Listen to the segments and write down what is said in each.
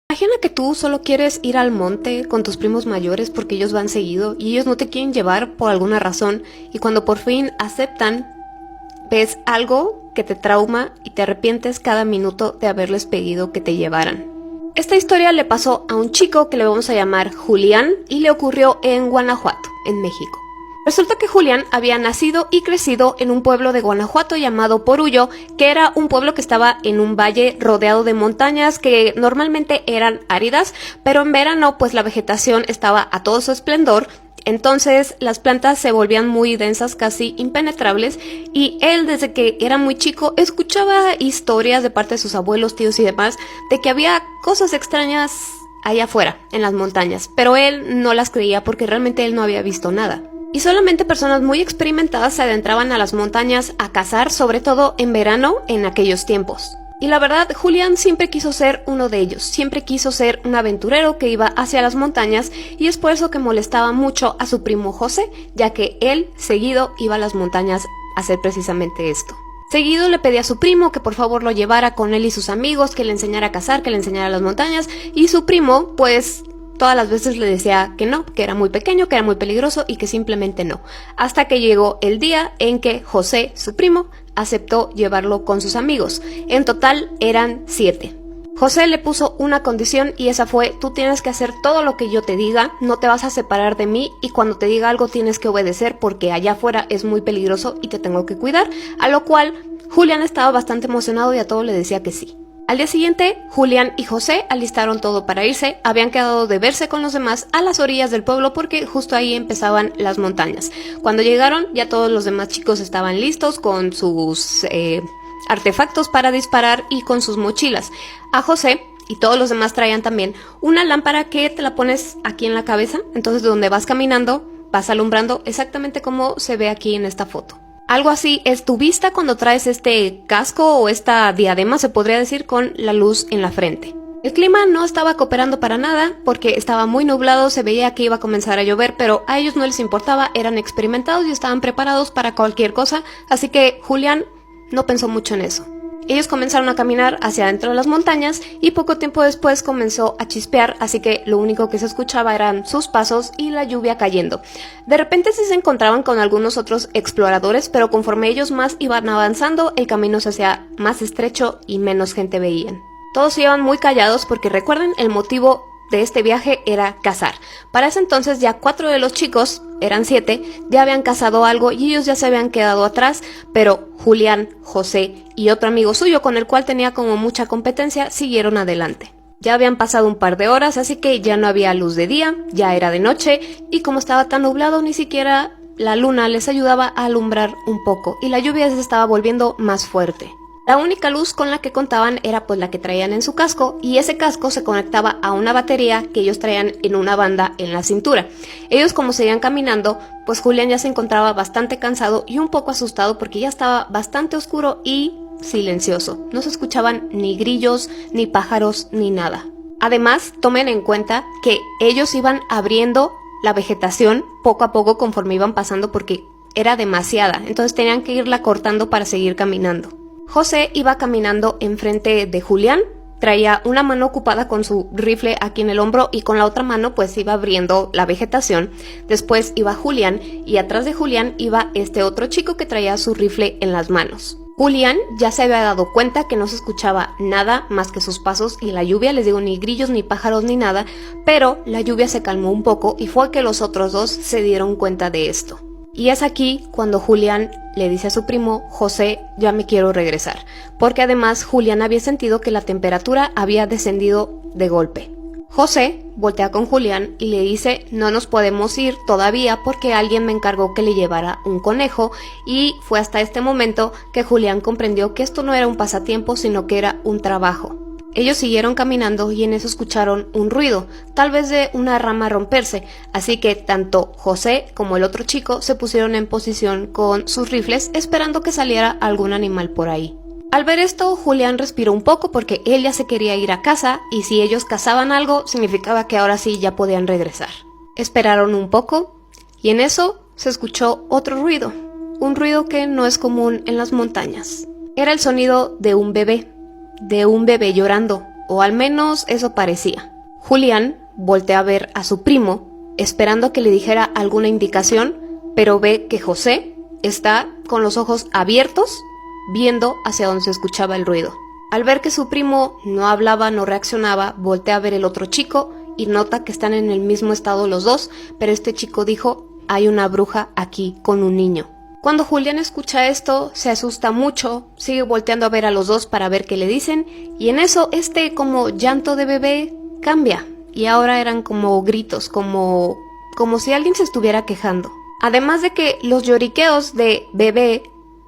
Imagina que tú solo quieres ir al monte con tus primos mayores porque ellos van seguido y ellos no te quieren llevar por alguna razón, y cuando por fin aceptan, ves algo que te trauma y te arrepientes cada minuto de haberles pedido que te llevaran. Esta historia le pasó a un chico que le vamos a llamar Julián y le ocurrió en Guanajuato, en México. Resulta que Julián había nacido y crecido en un pueblo de Guanajuato llamado Porullo, que era un pueblo que estaba en un valle rodeado de montañas que normalmente eran áridas, pero en verano pues la vegetación estaba a todo su esplendor. Entonces las plantas se volvían muy densas, casi impenetrables, y él desde que era muy chico escuchaba historias de parte de sus abuelos, tíos y demás de que había cosas extrañas allá afuera, en las montañas, pero él no las creía porque realmente él no había visto nada. Y solamente personas muy experimentadas se adentraban a las montañas a cazar, sobre todo en verano en aquellos tiempos. Y la verdad, Julián siempre quiso ser uno de ellos, siempre quiso ser un aventurero que iba hacia las montañas, y es por eso que molestaba mucho a su primo José, ya que él seguido iba a las montañas a hacer precisamente esto. Seguido le pedía a su primo que por favor lo llevara con él y sus amigos, que le enseñara a cazar, que le enseñara las montañas, y su primo pues todas las veces le decía que no, que era muy pequeño, que era muy peligroso y que simplemente no. Hasta que llegó el día en que José, su primo, aceptó llevarlo con sus amigos. En total eran 7. José le puso una condición y esa fue: tú tienes que hacer todo lo que yo te diga, no te vas a separar de mí y cuando te diga algo tienes que obedecer porque allá afuera es muy peligroso y te tengo que cuidar. A lo cual Julián estaba bastante emocionado y a todo le decía que sí. Al día siguiente, Julián y José alistaron todo para irse. Habían quedado de verse con los demás a las orillas del pueblo porque justo ahí empezaban las montañas. Cuando llegaron, ya todos los demás chicos estaban listos con sus artefactos para disparar y con sus mochilas. A José y todos los demás traían también una lámpara que te la pones aquí en la cabeza, entonces donde vas caminando vas alumbrando exactamente como se ve aquí en esta foto. Algo así es tu vista cuando traes este casco o esta diadema, se podría decir, con la luz en la frente. El clima no estaba cooperando para nada porque estaba muy nublado, se veía que iba a comenzar a llover, pero a ellos no les importaba, eran experimentados y estaban preparados para cualquier cosa, así que Julián no pensó mucho en eso. Ellos comenzaron a caminar hacia adentro de las montañas y poco tiempo después comenzó a chispear, así que lo único que se escuchaba eran sus pasos y la lluvia cayendo. De repente sí se encontraban con algunos otros exploradores, pero conforme ellos más iban avanzando, el camino se hacía más estrecho y menos gente veían. Todos iban muy callados porque recuerden, el motivo de este viaje era cazar. Para ese entonces ya 4 de los chicos, eran 7, ya habían cazado algo y ellos ya se habían quedado atrás, pero Julián, José y otro amigo suyo con el cual tenía como mucha competencia siguieron adelante. Ya habían pasado un par de horas, así que ya no había luz de día, ya era de noche y como estaba tan nublado ni siquiera la luna les ayudaba a alumbrar un poco y la lluvia se estaba volviendo más fuerte. La única luz con la que contaban era pues la que traían en su casco y ese casco se conectaba a una batería que ellos traían en una banda en la cintura. Ellos como seguían caminando, pues Julián ya se encontraba bastante cansado y un poco asustado porque ya estaba bastante oscuro y silencioso. No se escuchaban ni grillos, ni pájaros, ni nada. Además, tomen en cuenta que ellos iban abriendo la vegetación poco a poco conforme iban pasando porque era demasiada, entonces tenían que irla cortando para seguir caminando. José iba caminando enfrente de Julián, traía una mano ocupada con su rifle aquí en el hombro y con la otra mano pues iba abriendo la vegetación. Después iba Julián y atrás de Julián iba este otro chico que traía su rifle en las manos. Julián ya se había dado cuenta que no se escuchaba nada más que sus pasos y la lluvia, les digo, ni grillos, ni pájaros, ni nada, pero la lluvia se calmó un poco y fue que los otros dos se dieron cuenta de esto. Y es aquí cuando Julián le dice a su primo: José, ya me quiero regresar, porque además Julián había sentido que la temperatura había descendido de golpe. José voltea con Julián y le dice: no nos podemos ir todavía porque alguien me encargó que le llevara un conejo, y fue hasta este momento que Julián comprendió que esto no era un pasatiempo sino que era un trabajo. Ellos siguieron caminando y en eso escucharon un ruido, tal vez de una rama romperse, así que tanto José como el otro chico se pusieron en posición con sus rifles esperando que saliera algún animal por ahí. Al ver esto, Julián respiró un poco porque él ya se quería ir a casa y si ellos cazaban algo significaba que ahora sí ya podían regresar. Esperaron un poco y en eso se escuchó otro ruido, un ruido que no es común en las montañas. Era el sonido de un bebé llorando, o al menos eso parecía. Julián voltea a ver a su primo, esperando a que le dijera alguna indicación, pero ve que José está con los ojos abiertos, viendo hacia donde se escuchaba el ruido. Al ver que su primo no hablaba, no reaccionaba, voltea a ver el otro chico y nota que están en el mismo estado los dos, pero este chico dijo: hay una bruja aquí con un niño. Cuando Julián escucha esto, se asusta mucho, sigue volteando a ver a los dos para ver qué le dicen, y en eso como llanto de bebé cambia, y ahora eran como gritos, como si alguien se estuviera quejando. Además de que los lloriqueos de bebé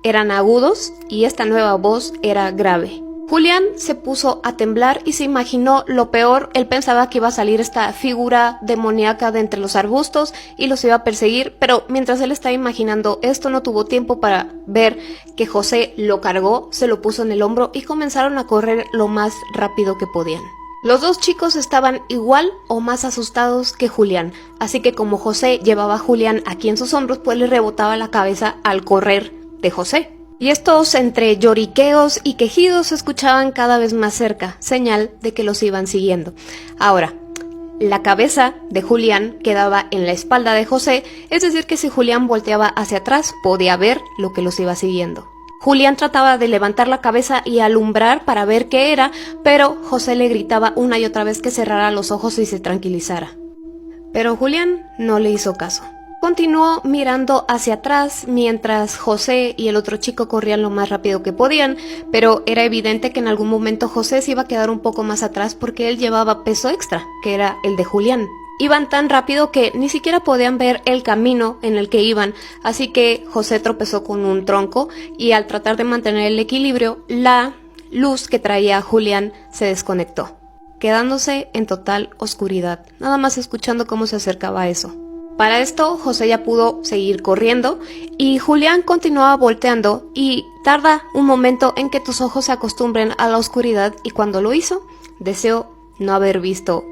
eran agudos y esta nueva voz era grave. Julián se puso a temblar y se imaginó lo peor. Él pensaba que iba a salir esta figura demoníaca de entre los arbustos y los iba a perseguir, pero mientras él estaba imaginando esto, no tuvo tiempo para ver que José lo cargó, se lo puso en el hombro y comenzaron a correr lo más rápido que podían. Los dos chicos estaban igual o más asustados que Julián, así que como José llevaba a Julián aquí en sus hombros, pues le rebotaba la cabeza al correr de José. Y estos entre lloriqueos y quejidos se escuchaban cada vez más cerca, señal de que los iban siguiendo. Ahora, la cabeza de Julián quedaba en la espalda de José, es decir que si Julián volteaba hacia atrás podía ver lo que los iba siguiendo. Julián trataba de levantar la cabeza y alumbrar para ver qué era, pero José le gritaba una y otra vez que cerrara los ojos y se tranquilizara. Pero Julián no le hizo caso. Continuó mirando hacia atrás mientras José y el otro chico corrían lo más rápido que podían, pero era evidente que en algún momento José se iba a quedar un poco más atrás porque él llevaba peso extra, que era el de Julián. Iban tan rápido que ni siquiera podían ver el camino en el que iban, así que José tropezó con un tronco y al tratar de mantener el equilibrio, la luz que traía Julián se desconectó, quedándose en total oscuridad, nada más escuchando cómo se acercaba a eso. Para esto, José ya pudo seguir corriendo y Julián continuaba volteando y tarda un momento en que tus ojos se acostumbren a la oscuridad y cuando lo hizo, deseó no haber visto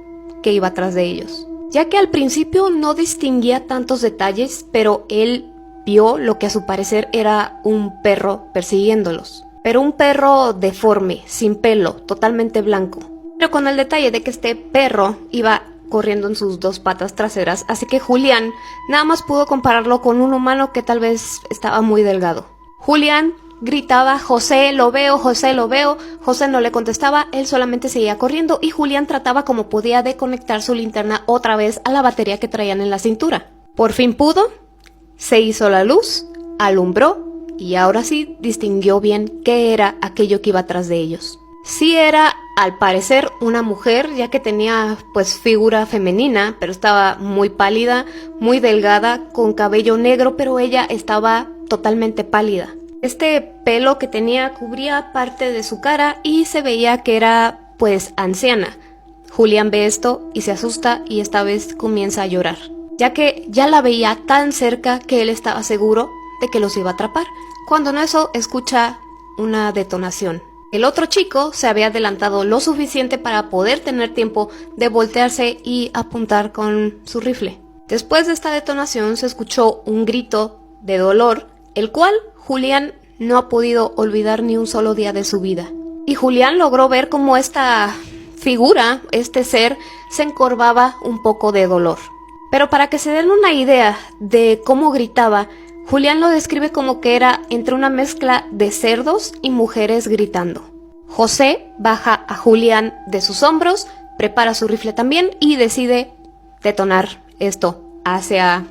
que iba atrás de ellos. Ya que al principio no distinguía tantos detalles, pero él vio lo que a su parecer era un perro persiguiéndolos. Pero un perro deforme, sin pelo, totalmente blanco. Pero con el detalle de que este perro iba corriendo en sus dos patas traseras, así que Julián nada más pudo compararlo con un humano que tal vez estaba muy delgado. Julián gritaba: José, lo veo, José, lo veo. José no le contestaba, él solamente seguía corriendo y Julián trataba como podía de conectar su linterna otra vez a la batería que traían en la cintura. Por fin pudo, se hizo la luz, alumbró y ahora sí distinguió bien qué era aquello que iba atrás de ellos. Sí era, al parecer, una mujer, ya que tenía pues figura femenina, pero estaba muy pálida, muy delgada, con cabello negro, pero ella estaba totalmente pálida. Este pelo que tenía cubría parte de su cara y se veía que era pues anciana. Julián ve esto y se asusta y esta vez comienza a llorar, ya que ya la veía tan cerca que él estaba seguro de que los iba a atrapar. Cuando en eso escucha una detonación. El otro chico se había adelantado lo suficiente para poder tener tiempo de voltearse y apuntar con su rifle. Después de esta detonación se escuchó un grito de dolor, el cual Julián no ha podido olvidar ni un solo día de su vida. Y Julián logró ver cómo esta figura, este ser, se encorvaba un poco de dolor. Pero para que se den una idea de cómo gritaba, Julián lo describe como que era entre una mezcla de cerdos y mujeres gritando. José baja a Julián de sus hombros, prepara su rifle también y decide detonar esto hacia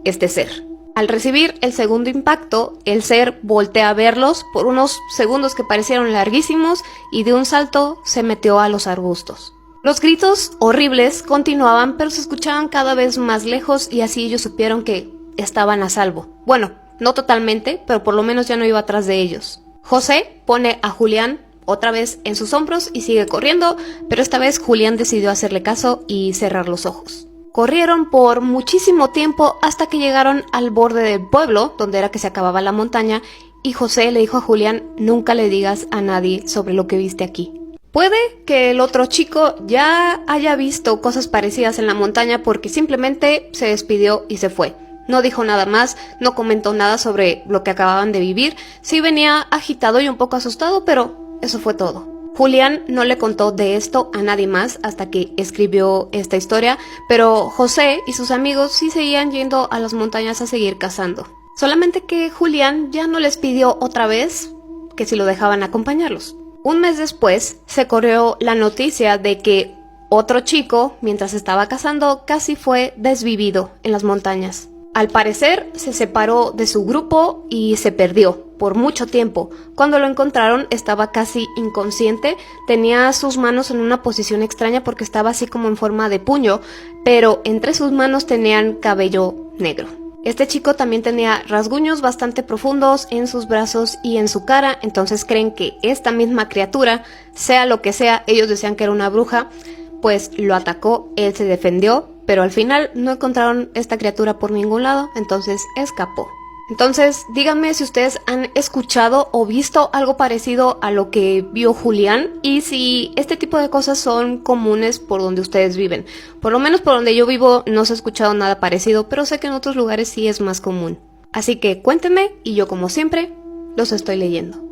este ser. Al recibir el segundo impacto, el ser voltea a verlos por unos segundos que parecieron larguísimos y de un salto se metió a los arbustos. Los gritos horribles continuaban, pero se escuchaban cada vez más lejos y así ellos supieron que estaban a salvo. Bueno, no totalmente, pero por lo menos ya no iba atrás de ellos. José pone a Julián otra vez en sus hombros y sigue corriendo, pero esta vez Julián decidió hacerle caso y cerrar los ojos. Corrieron por muchísimo tiempo hasta que llegaron al borde del pueblo, donde era que se acababa la montaña, y José le dijo a Julián: nunca le digas a nadie sobre lo que viste aquí. Puede que el otro chico ya haya visto cosas parecidas en la montaña porque simplemente se despidió y se fue. No dijo nada más, no comentó nada sobre lo que acababan de vivir. Sí venía agitado y un poco asustado, pero eso fue todo. Julián no le contó de esto a nadie más hasta que escribió esta historia, pero José y sus amigos sí seguían yendo a las montañas a seguir cazando. Solamente que Julián ya no les pidió otra vez que si lo dejaban acompañarlos. Un mes después se corrió la noticia de que otro chico, mientras estaba cazando, casi fue desvivido en las montañas. Al parecer, se separó de su grupo y se perdió por mucho tiempo. Cuando lo encontraron, estaba casi inconsciente, tenía sus manos en una posición extraña porque estaba así como en forma de puño, pero entre sus manos tenían cabello negro. Este chico también tenía rasguños bastante profundos en sus brazos y en su cara, entonces creen que esta misma criatura, sea lo que sea, ellos decían que era una bruja, pues lo atacó, él se defendió, pero al final no encontraron esta criatura por ningún lado, entonces escapó. Entonces, díganme si ustedes han escuchado o visto algo parecido a lo que vio Julián y si este tipo de cosas son comunes por donde ustedes viven. Por lo menos por donde yo vivo no se ha escuchado nada parecido, pero sé que en otros lugares sí es más común. Así que cuéntenme y yo como siempre los estoy leyendo.